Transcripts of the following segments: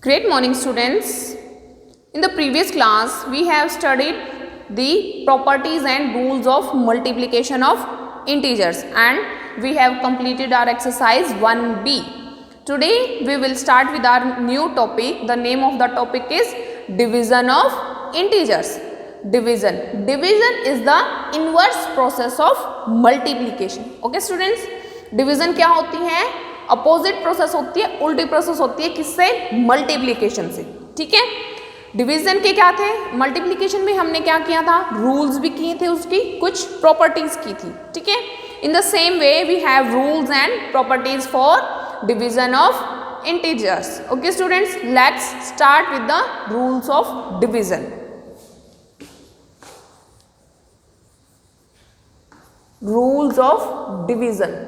Great morning, students. In the previous class we have studied the properties and rules of multiplication of integers and we have completed our exercise 1b. Today we will start with our new topic. The name of the topic is division of integers. Division is the inverse process of multiplication. Okay students, division क्या होती है? Opposite process होती है, उल्टी process होती है किससे? Multiplication से. ठीक है, डिवीजन के क्या थे? मल्टीप्लिकेशन में हमने क्या किया था? रूल्स भी किए थे, उसकी कुछ प्रॉपर्टीज की थी. ठीक है, in the same way we have rules and properties for division of integers. Okay students, let's start with the rules of division. Rules of division.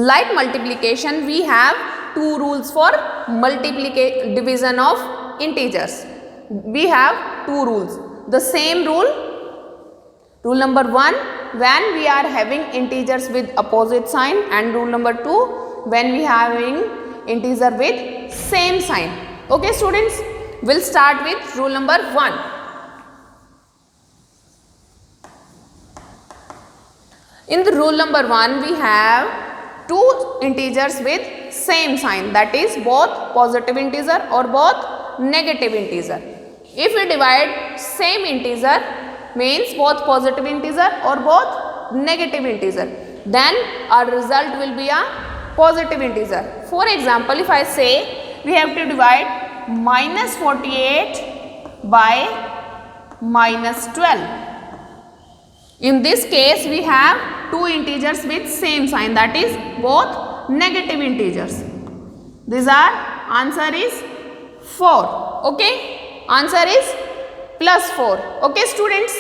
Like multiplication, we have two rules for division of integers. We have two rules. The same rule. Rule number 1, when we are having integers with opposite sign, and rule number 2, when we are having integer with same sign. Okay students, we'll start with rule number 1. In the rule number 1, we have two integers with same sign, that is both positive integer or both negative integer. If we divide same integer, means both positive integer or both negative integer, then our result will be a positive integer. For example, if I say we have to divide minus 48 by minus 12. In this case we have two integers with same sign, that is both negative integers. These are, answer is 4. Okay, answer is plus 4. Okay students,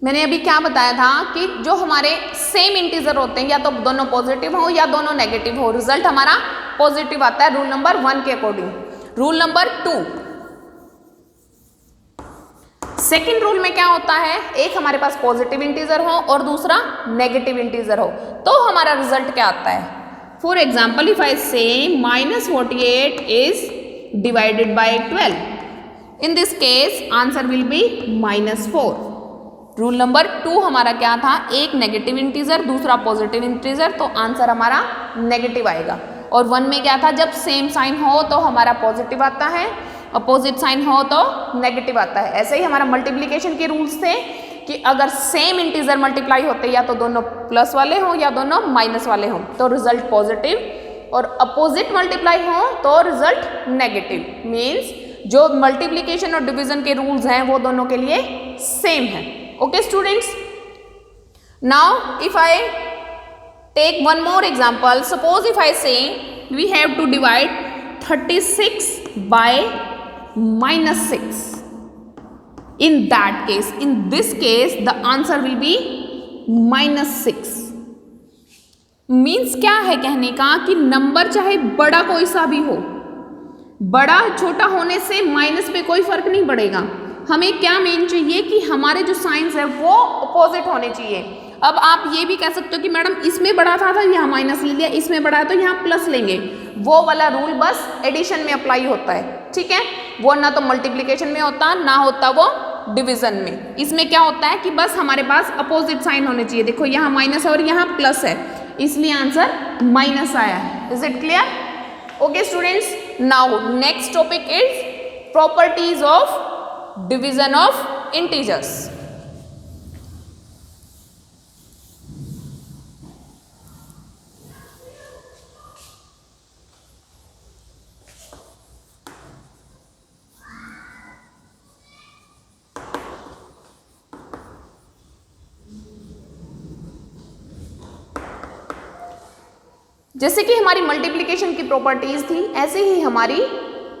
मैंने अभी क्या बताया था कि जो हमारे same integer होते हैं या तो दोनों पॉजिटिव हो या दोनों नेगेटिव हो, रिजल्ट हमारा पॉजिटिव आता है रूल नंबर 1 के according. Rule number 2, second rule में क्या होता है? एक हमारे पास पॉजिटिव इंटीजर हो और दूसरा नेगेटिव इंटीजर हो, तो हमारा रिजल्ट क्या आता है? फॉर एग्जाम्पल, इफ आई से minus 48 is divided by 12, in this case answer will be minus 4. Rule number 2 हमारा क्या था? एक नेगेटिव इंटीजर दूसरा पॉजिटिव इंटीजर, तो आंसर हमारा नेगेटिव आएगा. और 1 में क्या था? जब सेम साइन हो तो हमारा पॉजिटिव आता है, अपोजिट साइन हो तो नेगेटिव आता है. ऐसे ही हमारा मल्टीप्लिकेशन के रूल्स थे कि अगर सेम इंटीजर मल्टीप्लाई होते या तो दोनों प्लस वाले हों या दोनों माइनस वाले हों तो रिजल्ट पॉजिटिव, और अपोजिट मल्टीप्लाई हो तो रिजल्ट नेगेटिव. मीन्स जो मल्टीप्लिकेशन और डिवीजन के रूल्स हैं वो दोनों के लिए सेम है. Okay students, now if I take one more example, suppose if I say we have to divide 36 by minus 6. In that case, in this case the answer will be minus 6. Means क्या है कहने का कि number चाहे बड़ा कोई सा भी हो, बड़ा छोटा होने से माइनस पे कोई फर्क नहीं पड़ेगा. हमें क्या मेन चाहिए कि हमारे जो साइंस है वो अपोजिट होने चाहिए. अब आप ये भी कह सकते हो कि मैडम इसमें बड़ा था तो यहाँ माइनस ले लिया, इसमें बड़ा है तो यहाँ प्लस लेंगे. वो वाला रूल बस एडिशन में अप्लाई होता है. ठीक है, वो ना तो मल्टीप्लिकेशन में होता ना होता वो डिवीजन में. इसमें क्या होता है कि बस हमारे पास अपोजिट साइन होने चाहिए. देखो यहाँ माइनस है और यहाँ प्लस है, इसलिए आंसर माइनस आया है. Is it clear? Okay students, now next topic is properties of division of integers. जैसे कि हमारी मल्टीप्लिकेशन की प्रॉपर्टीज थी, ऐसे ही हमारी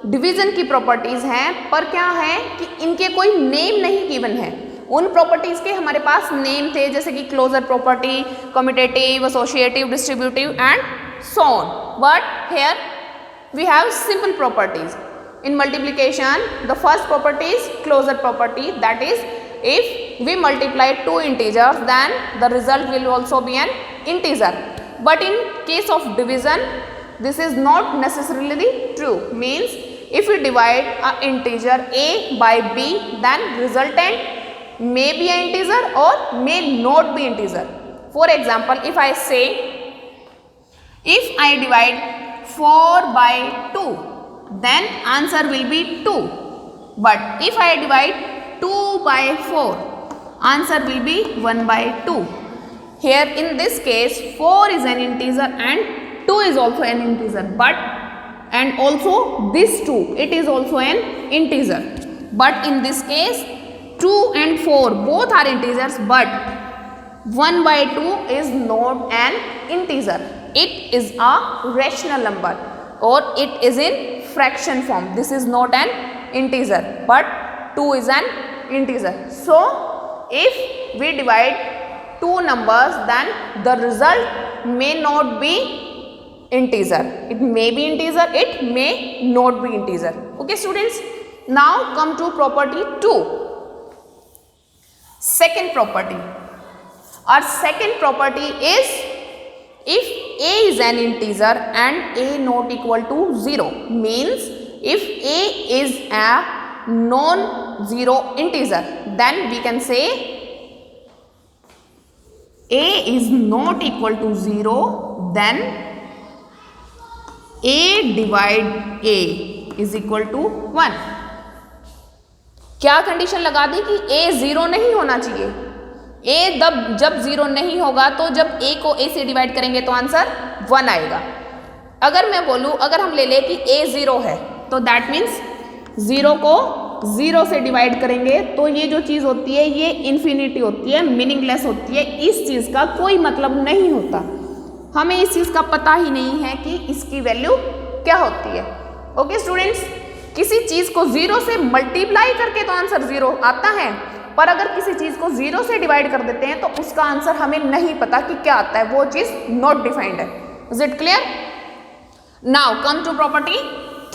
डिवीजन की प्रॉपर्टीज हैं, पर क्या है कि इनके कोई नेम नहीं गिवन है. उन प्रॉपर्टीज के हमारे पास नेम थे, जैसे कि closure property, commutative, associative, distributive and so on. But here we have simple properties. In multiplication, the first property is closure property, that is if we multiply two integers, then the result will also be an integer. But in case of division, this is not necessarily true. Means if we divide an integer a by b, then resultant may be an integer or may not be integer. For example, if I say, if I divide 4 by 2, then answer will be 2. But if I divide 2 by 4, answer will be 1 by 2. Here in this case, 4 is an integer and 2 is also an integer. But and also this 2, it is also an integer. But in this case, 2 and 4 both are integers, but 1 by 2 is not an integer. It is a rational number or it is in fraction form. This is not an integer, but 2 is an integer. So if we divide two numbers, then the result may not be integer. It may be integer, it may not be integer. Okay students, now come to property 2. Second property. Our second property is, if a is an integer and a not equal to 0, means if a is a non-zero integer, then we can say a is not equal to 0, then a divide a is equal to 1. क्या condition लगा दी कि a 0 नहीं होना चाहिए? a जब 0 नहीं होगा तो जब a को a से डिवाइड करेंगे तो आंसर 1 आएगा. अगर मैं बोलूँ, अगर हम ले लें कि a 0 है, तो दैट मीन्स 0 को 0 से डिवाइड करेंगे तो ये जो चीज़ होती है ये इन्फिनिटी होती है, मीनिंगलेस होती है. इस चीज़ का कोई मतलब नहीं होता. हमें इस चीज़ का पता ही नहीं है कि इसकी वैल्यू क्या होती है. ओके स्टूडेंट्स, किसी चीज़ को 0 से मल्टीप्लाई करके तो आंसर 0 आता है, पर अगर किसी चीज़ को 0 से डिवाइड कर देते हैं तो उसका आंसर हमें नहीं पता कि क्या आता है. वो चीज़ नॉट डिफाइंड है. Is it clear? Now come to property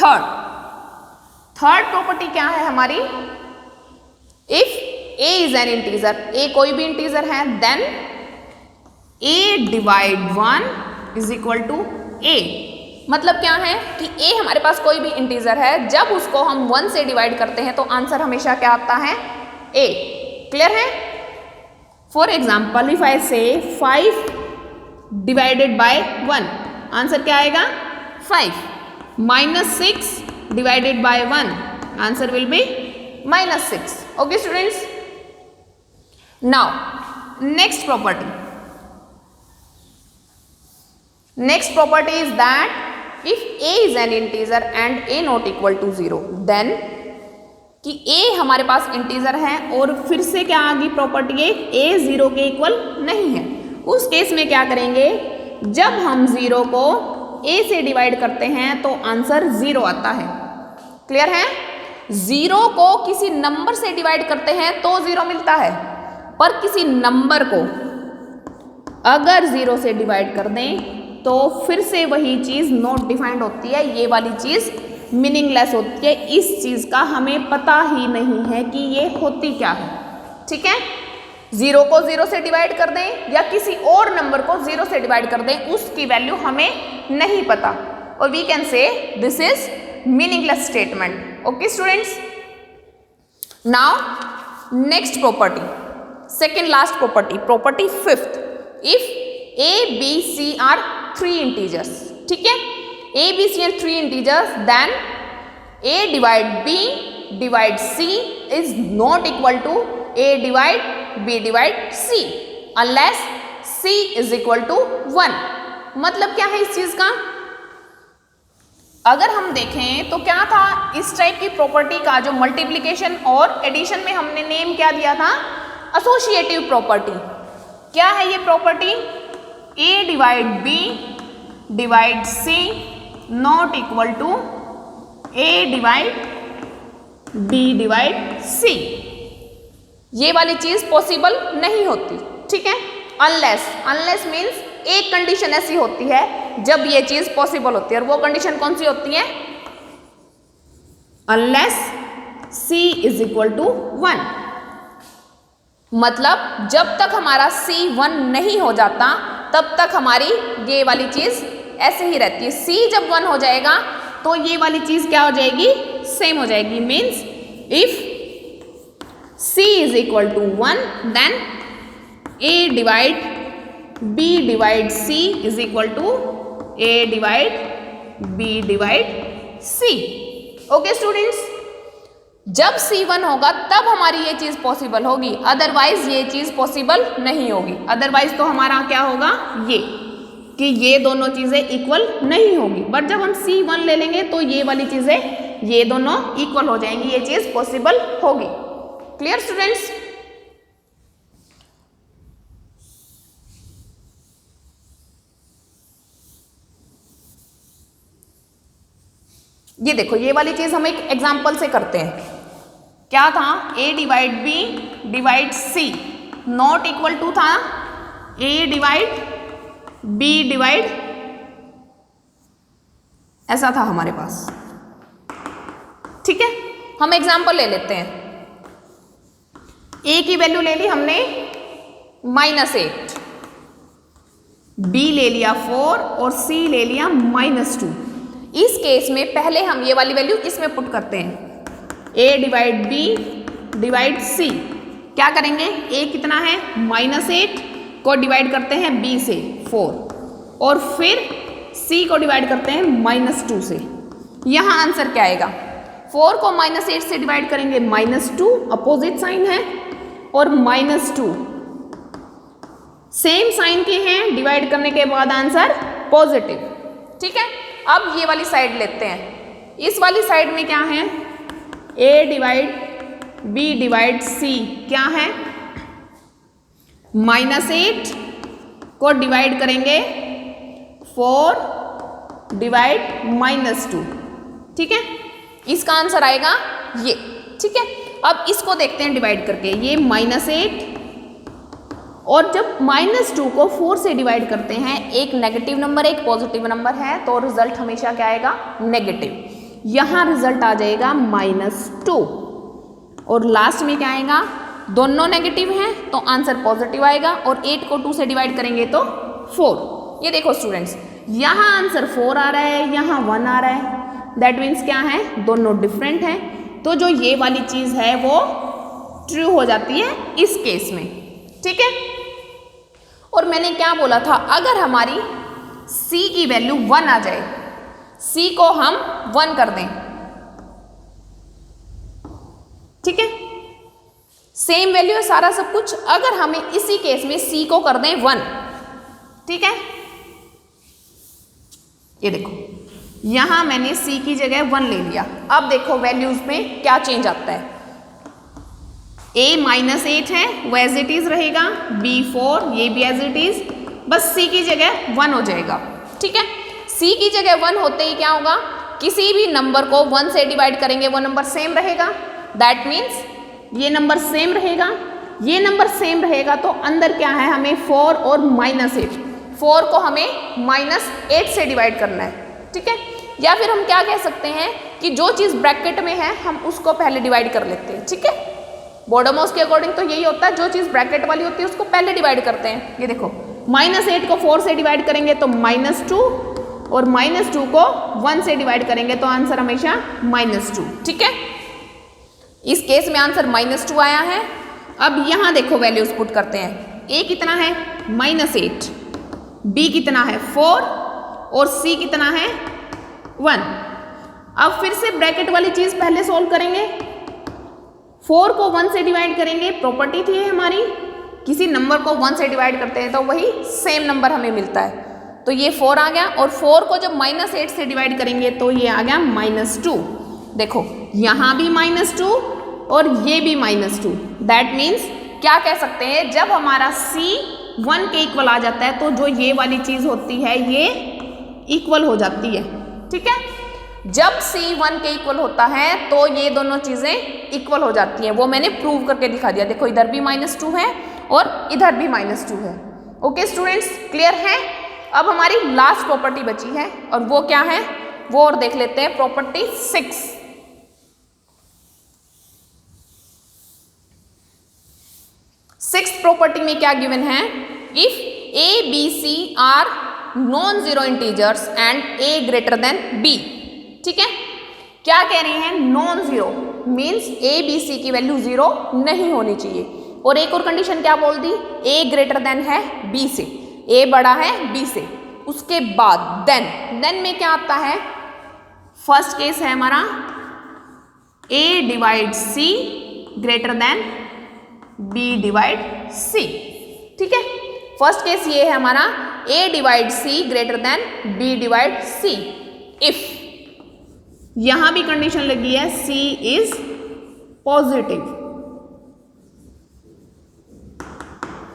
third. Third property क्या है हमारी? If a is an integer, a कोई भी इंटीजर है, then a divide 1 is equal to a. मतलब क्या है कि a हमारे पास कोई भी इंटीजर है, जब उसको हम 1 से डिवाइड करते हैं तो आंसर हमेशा क्या आता है? a. क्लियर है? फॉर एग्जाम्पल, इफ आई से 5 डिवाइडेड बाय 1, आंसर क्या आएगा? 5. -6 divided by 1, answer will be -6. Okay students, now next property is that if a is an integer and a not equal to 0, then कि a हमारे पास integer है और फिर से क्या आ गई प्रॉपर्टी है, a 0 के इक्वल नहीं है. उस केस में क्या करेंगे? जब हम 0 को a से डिवाइड करते हैं तो आंसर 0 आता है. क्लियर है? 0 को किसी नंबर से डिवाइड करते हैं तो 0 मिलता है, पर किसी नंबर को अगर 0 से डिवाइड कर दें तो फिर से वही चीज़ नॉट डिफाइंड होती है. ये वाली चीज़ मीनिंगलेस होती है. इस चीज़ का हमें पता ही नहीं है कि ये होती क्या है. ठीक है? 0 को 0 से डिवाइड कर दें या किसी और नंबर को 0 से डिवाइड कर दें, उसकी वैल्यू हमें नहीं पता, और we can say this is meaningless statement. Okay students, now next property, second last property, property fifth. If a b c are 3 integers, ठीक है, a b c are 3 integers, then a divide b divide c is not equal to a divide b divide c unless c is equal to 1. मतलब क्या है इस चीज का? अगर हम देखें तो क्या था इस टाइप की प्रॉपर्टी का, जो मल्टीप्लिकेशन और एडिशन में हमने नेम क्या दिया था? Associative property. क्या है ये property? a divide b divide c not equal to a divide b divide c. ये वाली चीज पॉसिबल नहीं होती. ठीक है? अनलेस मीन्स एक कंडीशन ऐसी होती है जब ये चीज पॉसिबल होती है, और वो कंडीशन कौन सी होती है? Unless c is equal to 1. मतलब जब तक हमारा C 1 नहीं हो जाता तब तक हमारी ये वाली चीज ऐसे ही रहती है। C जब 1 हो जाएगा तो ये वाली चीज क्या हो जाएगी, सेम हो जाएगी। Means if C is equal to 1 then A divide B divide C is equal to A divide B divide C। Okay students, जब C1 होगा तब हमारी ये चीज पॉसिबल होगी, अदरवाइज ये चीज पॉसिबल नहीं होगी। अदरवाइज तो हमारा क्या होगा, ये कि ये दोनों चीजें इक्वल नहीं होगी। बट जब हम C1 ले लेंगे तो ये वाली चीजें ये दोनों इक्वल हो जाएंगी, ये चीज पॉसिबल होगी। Clear students? ये देखो, ये वाली चीज हम एक एग्जाम्पल से करते हैं। क्या था, A divide B divide C not equal to था A डिवाइड B डिवाइड, ऐसा था हमारे पास। ठीक है, हम एग्जाम्पल ले लेते हैं। A की वैल्यू ले ली हमने -8, B ले लिया 4 और C ले लिया -2। इस केस में पहले हम ये वाली वैल्यू इसमें पुट करते हैं, A divide B divide C। क्या करेंगे, A कितना है -8 को डिवाइड करते हैं B से 4 और फिर C को डिवाइड करते हैं -2 से। यहाँ आंसर क्या आएगा, 4 को -8 से डिवाइड करेंगे -2, अपोजिट साइन है, और -2 सेम साइन के हैं, डिवाइड करने के बाद आंसर पॉजिटिव। ठीक है, अब ये वाली साइड लेते हैं। इस वाली साइड में क्या है, A divide B divide C क्या है, -8 को डिवाइड करेंगे 4 डिवाइड -2। ठीक है, इसका आंसर आएगा ये। ठीक है, अब इसको देखते हैं डिवाइड करके। ये -8 और जब -2 को 4 से डिवाइड करते हैं, एक नेगेटिव नंबर एक पॉजिटिव नंबर है, तो रिजल्ट हमेशा क्या आएगा, नेगेटिव। यहाँ रिजल्ट आ जाएगा -2 और लास्ट में क्या आएगा, दोनों नेगेटिव हैं तो आंसर पॉजिटिव आएगा, और 8 को 2 से डिवाइड करेंगे तो 4। ये देखो स्टूडेंट्स, यहाँ आंसर 4 आ रहा है, यहाँ 1 आ रहा है। दैट मीन्स क्या है, दोनों डिफरेंट हैं, तो जो ये वाली चीज़ है वो ट्रू हो जाती है इस केस में। ठीक है, और मैंने क्या बोला था, अगर हमारी C की वैल्यू 1 आ जाए, C को हम 1 कर दें, ठीक है, सेम वैल्यू है सारा सब कुछ, अगर हमें इसी केस में C को कर दें 1, ठीक है, ये देखो यहां मैंने C की जगह 1 ले लिया। अब देखो वैल्यूज में क्या चेंज आता है, A -8 है वो एज इट इज रहेगा, B 4 ये भी एज इट इज, बस C की जगह 1 हो जाएगा। ठीक है, C की जगह 1 होते ही क्या होगा, किसी भी नंबर को 1 से डिवाइड करेंगे वो नंबर सेम रहेगा। दैट मीन्स ये नंबर सेम रहेगा, ये नंबर सेम रहेगा, तो अंदर क्या है, हमें 4 और -8, 4 को हमें -8 से डिवाइड करना है। ठीक है, या फिर हम क्या कह सकते हैं कि जो चीज़ ब्रैकेट में है हम उसको पहले डिवाइड कर लेते हैं। ठीक है, बोडोमॉस के अकॉर्डिंग तो यही होता है, जो चीज़ ब्रैकेट वाली होती है उसको पहले डिवाइड करते हैं। ये देखो -8 को 4 से डिवाइड करेंगे तो -2, और -2 को 1 से डिवाइड करेंगे तो आंसर हमेशा -2। ठीक है, इस केस में आंसर -2 आया है। अब यहाँ देखो वैल्यूज पुट करते हैं, A कितना है -8, B कितना है 4 और C कितना है 1। अब फिर से ब्रैकेट वाली चीज़ पहले सोल्व करेंगे, 4 को 1 से डिवाइड करेंगे, प्रॉपर्टी थी हमारी, किसी नंबर को 1 से डिवाइड करते हैं तो वही सेम नंबर हमें मिलता है, तो ये 4 आ गया, और 4 को जब -8 से डिवाइड करेंगे तो ये आ गया -2। देखो यहाँ भी -2 और ये भी -2। दैट मीन्स क्या कह सकते हैं, जब हमारा C 1 के इक्वल आ जाता है तो जो ये वाली चीज़ होती है ये इक्वल हो जाती है। ठीक है, जब C 1 के इक्वल होता है तो ये दोनों चीज़ें इक्वल हो जाती हैं, वो मैंने प्रूव करके दिखा दिया। देखो इधर भी -2 है और इधर भी -2 है। ओके स्टूडेंट्स, क्लियर है? अब हमारी लास्ट प्रॉपर्टी बची है, और वो क्या है, वो और देख लेते हैं, प्रॉपर्टी 6। सिक्स्थ प्रॉपर्टी में क्या गिवन है, if a b c are non zero integers and a greater than b. ठीक है, क्या कह रहे हैं, non zero means a b c की वैल्यू जीरो नहीं होनी चाहिए। और एक और कंडीशन क्या बोल दी, ए ग्रेटर देन है बी से, ए बड़ा है बी से। उसके बाद देन में क्या आता है, फर्स्ट केस है हमारा A divide C greater than B divide C. ठीक है, फर्स्ट केस ये है हमारा A divide C greater than B divide C. If यहां भी कंडीशन लगी है सी इज पॉजिटिव।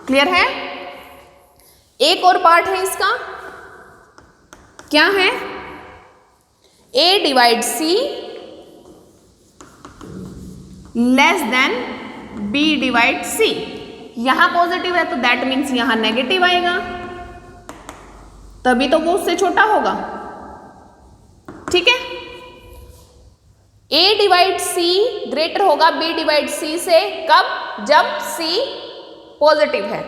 क्लियर है। एक और पार्ट है इसका, क्या है, ए डिवाइड सी लेस देन बी डिवाइड सी। यहां पॉजिटिव है तो दैट मीन्स यहां नेगेटिव आएगा, तभी तो वो उससे छोटा होगा। ठीक है, ए डिवाइड सी ग्रेटर होगा बी डिवाइड सी से, कब, जब सी पॉजिटिव है।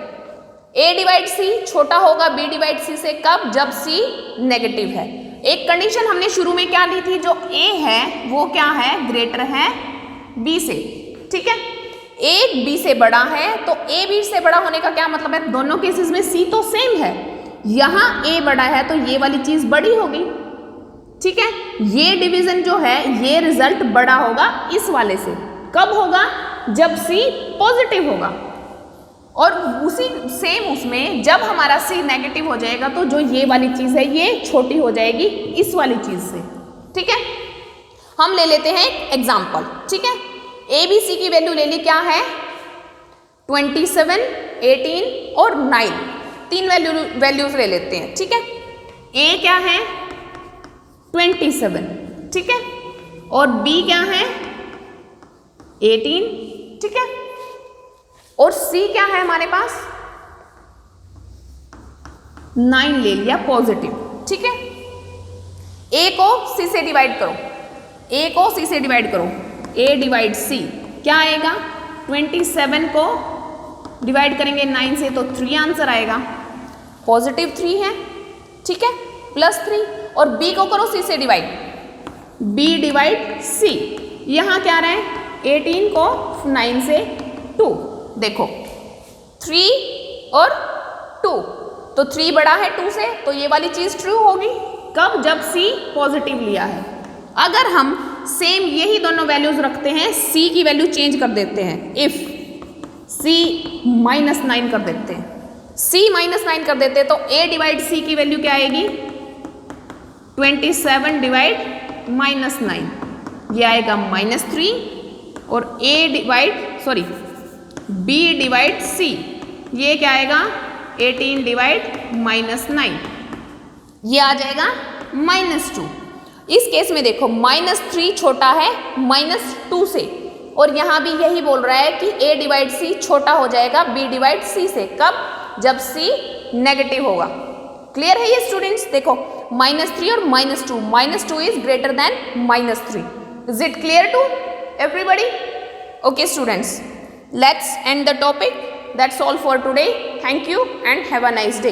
ए डिवाइड सी छोटा होगा बी डिवाइड सी से, कब, जब सी नेगेटिव है। एक कंडीशन हमने शुरू में क्या ली थी, जो ए है वो क्या है, ग्रेटर है बी से। ठीक है, ए बी से बड़ा है तो ए बी से बड़ा होने का क्या मतलब है, दोनों केसेस में सी तो सेम है, यहां ए बड़ा है तो ये वाली चीज बड़ी होगी। ठीक है, ये डिवीजन जो है ये रिजल्ट बड़ा होगा इस वाले से, कब होगा, जब सी पॉजिटिव होगा। और उसी सेम उसमें जब हमारा सी नेगेटिव हो जाएगा तो जो ये वाली चीज है ये छोटी हो जाएगी इस वाली चीज से। ठीक है, हम ले लेते हैं एक एग्जाम्पल। ठीक है, ए बी सी की वैल्यू ले ली, क्या है, 27, 18 और 9, तीन वैल्यूज ले लेते हैं। ठीक है, ए क्या है, 27, ठीक है, और बी क्या है, 18, ठीक है, और सी क्या है हमारे पास, 9 ले लिया पॉजिटिव। ठीक है, ए को सी से डिवाइड करो, ए को सी से डिवाइड करो, ए डिवाइड सी क्या आएगा, 27 को डिवाइड करेंगे 9 से तो 3 आंसर आएगा, पॉजिटिव 3 है। ठीक है, प्लस 3, और बी को करो सी से डिवाइड, बी डिवाइड सी, यहां क्या रहा है, 18 को 9 से 2, देखो 3 और 2, तो 3 बड़ा है 2 से, तो ये वाली चीज ट्रू होगी, कब, जब सी पॉजिटिव लिया है। अगर हम सेम यही दोनों वैल्यूज रखते हैं, सी की वैल्यू चेंज कर देते हैं, इफ सी -9 कर देते हैं, सी -9 कर देते हैं तो ए डिवाइड सी की वैल्यू क्या आएगी, 27 डिवाइड -9, ये आएगा -3, और ए डिवाइड सॉरी बी डिवाइड सी ये क्या आएगा, 18 डिवाइड -9, ये आ जाएगा -2। इस केस में देखो -3 छोटा है -2 से, और यहां भी यही बोल रहा है कि a डिवाइड सी छोटा हो जाएगा b डिवाइड सी से, कब, जब c नेगेटिव होगा। क्लियर है ये स्टूडेंट्स, देखो -3 और -2 is greater than -3। Is it clear to everybody? Okay students, let's end the topic. That's all for today. Thank you and have a nice day.